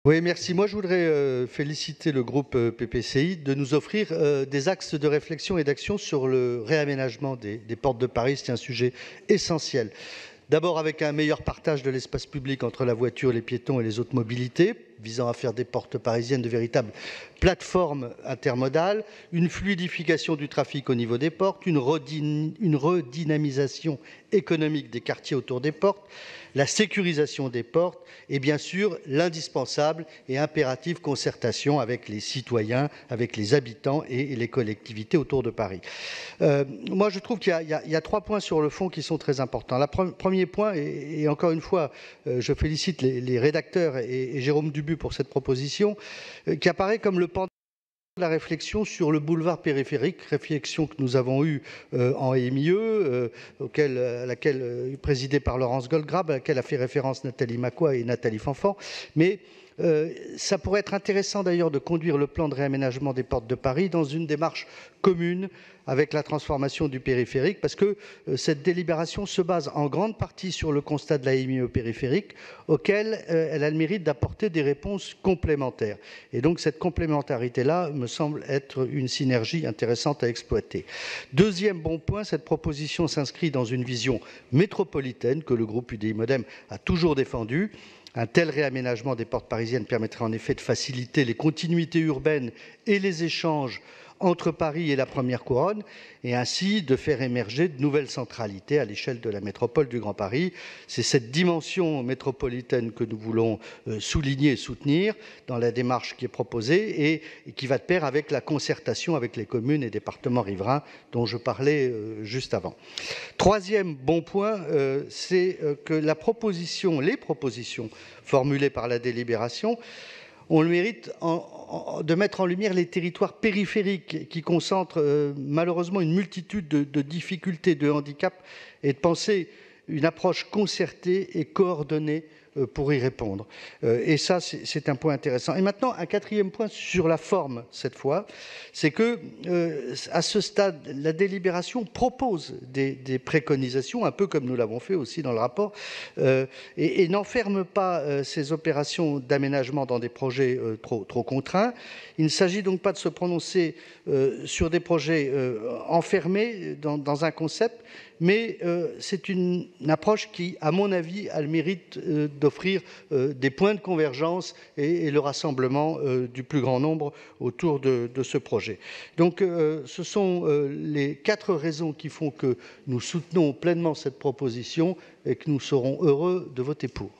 Oui, merci. Moi, je voudrais féliciter le groupe PPCI de nous offrir des axes de réflexion et d'action sur le réaménagement des portes de Paris. C'est un sujet essentiel. D'abord avec un meilleur partage de l'espace public entre la voiture, les piétons et les autres mobilités, visant à faire des portes parisiennes de véritables plateformes intermodales, une fluidification du trafic au niveau des portes, une redynamisation économique des quartiers autour des portes, la sécurisation des portes et bien sûr l'indispensable et impérative concertation avec les citoyens, avec les habitants et les collectivités autour de Paris. Moi, je trouve qu'il y a 3 points sur le fond qui sont très importants. Le premier point, et encore une fois, je félicite les rédacteurs et Jérôme Dubu pour cette proposition, qui apparaît comme le pendant de la réflexion sur le boulevard périphérique, réflexion que nous avons eue en MIE, à laquelle présidée par Laurence Goldgrab, à laquelle a fait référence Nathalie Macois et Nathalie Fanfan. Mais ça pourrait être intéressant d'ailleurs de conduire le plan de réaménagement des portes de Paris dans une démarche commune avec la transformation du périphérique, parce que cette délibération se base en grande partie sur le constat de la MIE périphérique, auquel elle a le mérite d'apporter des réponses complémentaires. Et donc cette complémentarité-là me semble être une synergie intéressante à exploiter. Deuxième bon point, cette proposition s'inscrit dans une vision métropolitaine que le groupe UDI Modem a toujours défendue. Un tel réaménagement des portes parisiennes permettrait en effet de faciliter les continuités urbaines et les échanges entre Paris et la première couronne, et ainsi de faire émerger de nouvelles centralités à l'échelle de la métropole du Grand Paris. C'est cette dimension métropolitaine que nous voulons souligner et soutenir dans la démarche qui est proposée et qui va de pair avec la concertation avec les communes et départements riverains dont je parlais juste avant. Troisième bon point, c'est que les propositions formulées par la délibération ont le mérite de mettre en lumière les territoires périphériques qui concentrent malheureusement une multitude de difficultés, de handicaps, et de penser une approche concertée et coordonnée pour y répondre. Et ça, c'est un point intéressant. Et maintenant, un quatrième point sur la forme, cette fois, c'est que, à ce stade, la délibération propose des préconisations, un peu comme nous l'avons fait aussi dans le rapport, et n'enferme pas ces opérations d'aménagement dans des projets trop contraints. Il ne s'agit donc pas de se prononcer sur des projets enfermés dans un concept, mais c'est une approche qui, à mon avis, a le mérite d'offrir des points de convergence et le rassemblement du plus grand nombre autour de ce projet. Donc, ce sont les 4 raisons qui font que nous soutenons pleinement cette proposition et que nous serons heureux de voter pour.